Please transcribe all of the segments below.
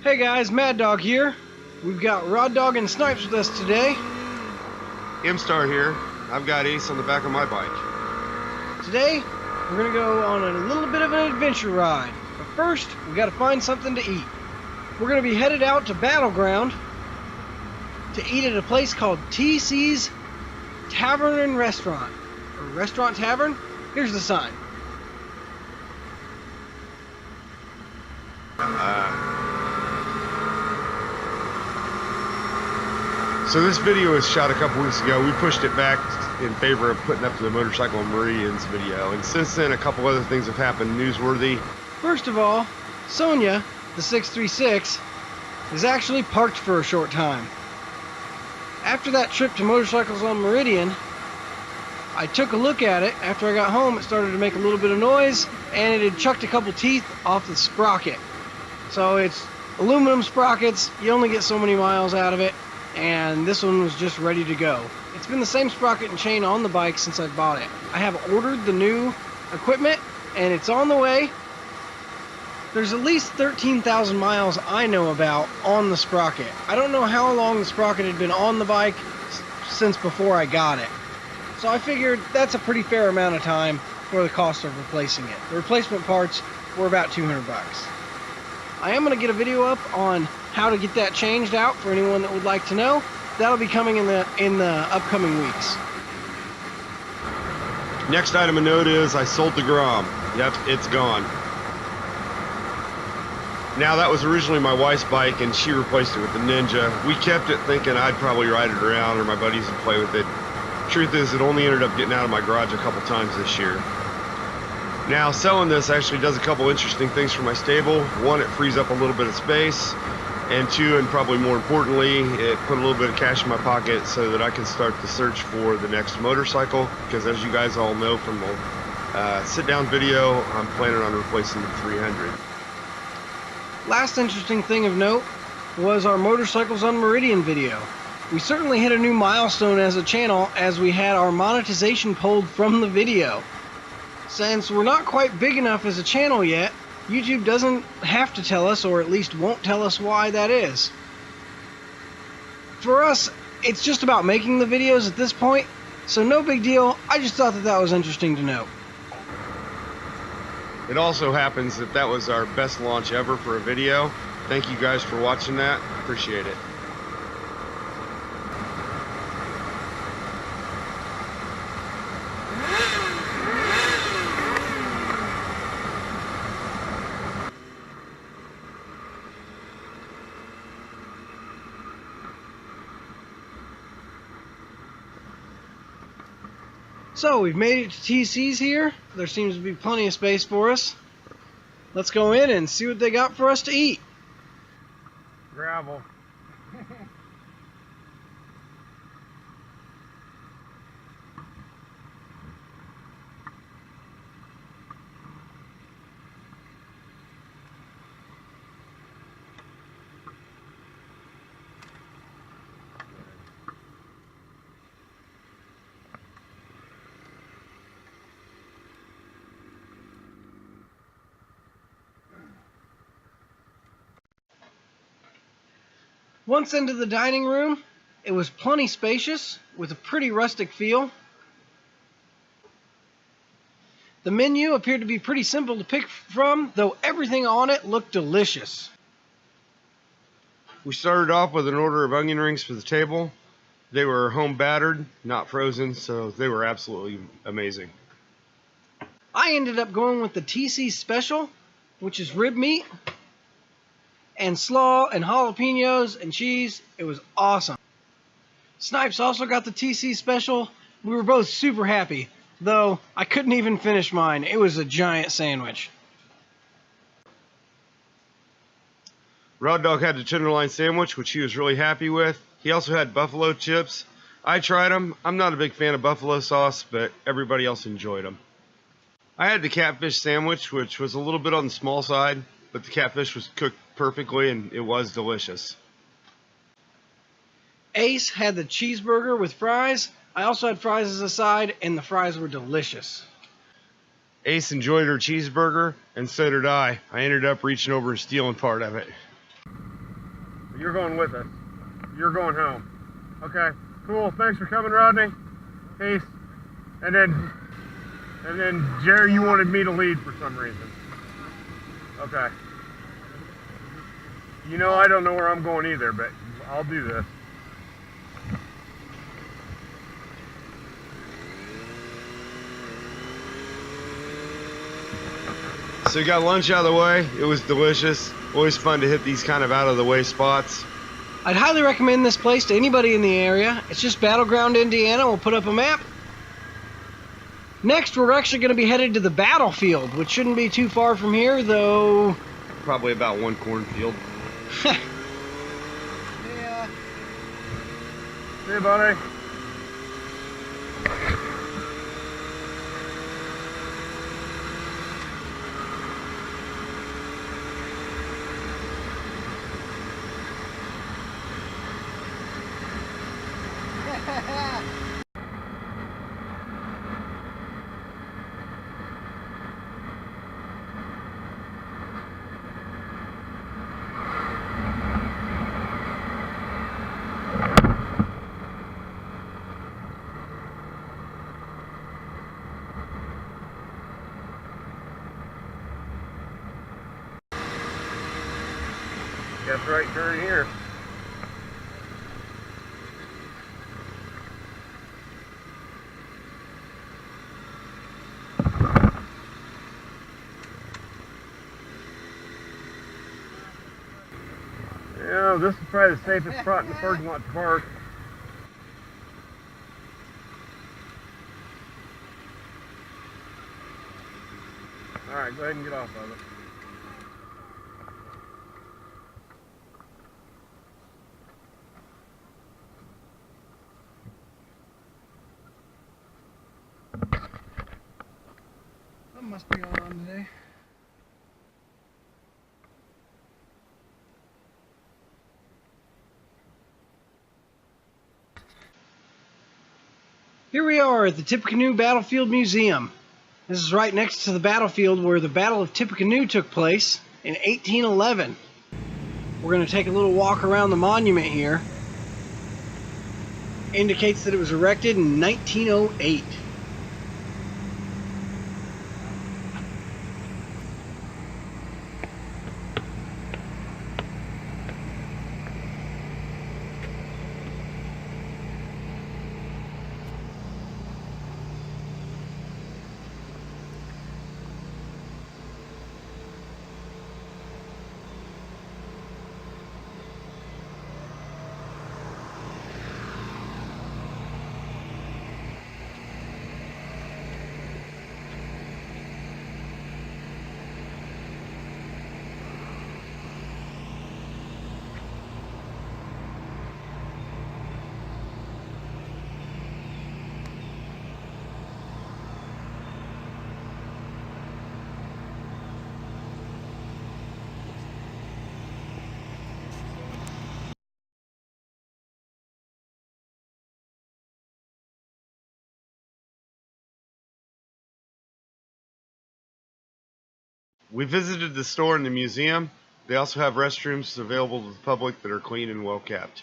Hey guys, Maddog here. We've got Rod Dog and Snipes with us today. Mstar here. I've got Ace on the back of my bike. Today, we're going to go on a little bit of an adventure ride. But first, we got to find something to eat. We're going to be headed out to Battleground to eat at a place called TC's Tavern and Restaurant. Or Restaurant Tavern? Here's the sign. So this video was shot a couple weeks ago. We pushed it back in favor of putting up the Motorcycle Meridians video. And since then, a couple other things have happened newsworthy. First of all, Sonia, the 636, is actually parked for a short time. After that trip to Motorcycles on Meridian, I took a look at it. After I got home, it started to make a little bit of noise, and it had chucked a couple teeth off the sprocket. So it's aluminum sprockets, you only get so many miles out of it, and this one was just ready to go. It's been the same sprocket and chain on the bike since I bought it. I have ordered the new equipment, and it's on the way. There's at least 13,000 miles I know about on the sprocket. I don't know how long the sprocket had been on the bike since before I got it. So I figured that's a pretty fair amount of time for the cost of replacing it. The replacement parts were about 200 bucks. I am going to get a video up on how to get that changed out for anyone that would like to know. That'll be coming in the upcoming weeks. Next item of note is I sold the Grom. Yep, it's gone. Now that was originally my wife's bike and she replaced it with the Ninja. We kept it thinking I'd probably ride it around or my buddies would play with it. Truth is, it only ended up getting out of my garage a couple times this year. Now, selling this actually does a couple interesting things for my stable. One, it frees up a little bit of space. And two, and probably more importantly, it put a little bit of cash in my pocket so that I can start the search for the next motorcycle. Because as you guys all know from the sit-down video, I'm planning on replacing the 300. Last interesting thing of note was our Motorcycles on Meridian video. We certainly hit a new milestone as a channel as we had our monetization pulled from the video. Since we're not quite big enough as a channel yet, YouTube doesn't have to tell us, or at least won't tell us why that is. For us, it's just about making the videos at this point, so no big deal. I just thought that was interesting to note. It also happens that that was our best launch ever for a video. Thank you guys for watching that. Appreciate it. So we've made it to TC's here. There seems to be plenty of space for us. Let's go in and see what they got for us to eat. Gravel. Once into the dining room, it was plenty spacious with a pretty rustic feel. The menu appeared to be pretty simple to pick from, though everything on it looked delicious. We started off with an order of onion rings for the table. They were home battered, not frozen, so they were absolutely amazing. I ended up going with the TC Special, which is rib meat, and slaw and jalapenos and cheese. It was awesome. Snipes also got the TC Special. We were both super happy, though I couldn't even finish mine. It was a giant sandwich. Rod Dog had the tenderloin sandwich, which he was really happy with. He also had buffalo chips. I tried them. I'm not a big fan of buffalo sauce, but everybody else enjoyed them. I had the catfish sandwich, which was a little bit on the small side, but the catfish was cooked perfectly and it was delicious. Ace had the cheeseburger with fries. I also had fries as a side, and the fries were delicious. Ace enjoyed her cheeseburger, and so did I. I ended up reaching over and stealing part of it. You're going with us. You're going home. Okay, cool. Thanks for coming, Rodney. Peace. And then Jerry, you wanted me to lead for some reason. Okay. You know I don't know where I'm going either, but I'll do this. So we got lunch out of the way. It was delicious. Always fun to hit these kind of out of the way spots. I'd highly recommend this place to anybody in the area. It's just Battleground Indiana. We'll put up a map. Next, we're actually going to be headed to the battlefield, which shouldn't be too far from here, though. Probably about one cornfield. Yeah. See you, buddy. That's right turn here. Yeah, this is probably the safest spot in the parking lot to park. Alright, go ahead and get off of it. That must be going on today. Here we are at the Tippecanoe Battlefield Museum. This is right next to the battlefield where the Battle of Tippecanoe took place in 1811. We're going to take a little walk around the monument here. Indicates that it was erected in 1908. We visited the store and the museum. They also have restrooms available to the public that are clean and well kept.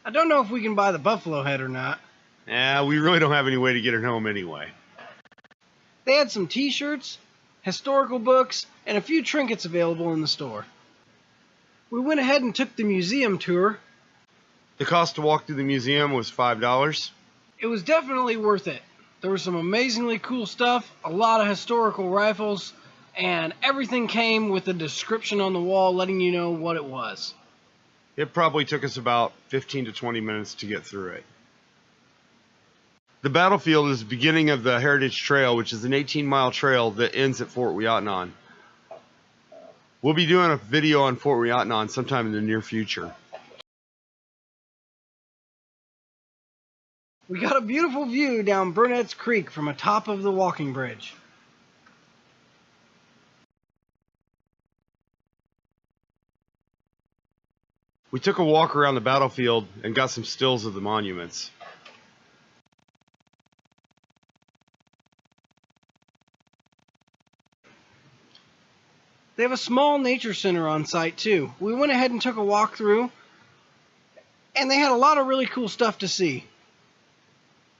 I don't know if we can buy the buffalo head or not. We really don't have any way to get it home anyway. They had some t-shirts, historical books, and a few trinkets available in the store. We went ahead and took the museum tour. The cost to walk through the museum was $5. It was definitely worth it. There was some amazingly cool stuff, a lot of historical rifles, and everything came with a description on the wall letting you know what it was. It probably took us about 15 to 20 minutes to get through it. The battlefield is the beginning of the Heritage Trail, which is an 18-mile trail that ends at Fort Ouiatenon. We'll be doing a video on Fort Ouiatenon sometime in the near future. We got a beautiful view down Burnett's Creek from atop of the walking bridge. We took a walk around the battlefield and got some stills of the monuments. They have a small nature center on site too. We went ahead and took a walk through, and they had a lot of really cool stuff to see.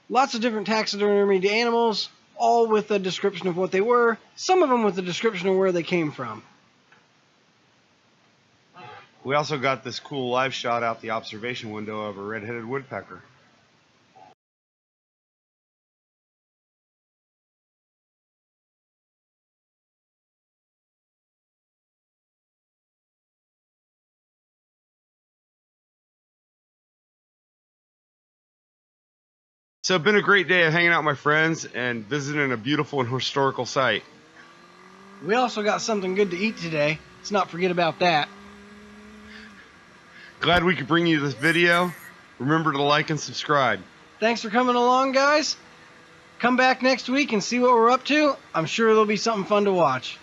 Lots of different taxidermied animals, all with a description of what they were, some of them with a description of where they came from. We also got this cool live shot out the observation window of a red-headed woodpecker. So it's been a great day of hanging out with my friends and visiting a beautiful and historical site. We also got something good to eat today. Let's not forget about that. Glad we could bring you this video. Remember to like and subscribe. Thanks for coming along, guys. Come back next week and see what we're up to. I'm sure there'll be something fun to watch.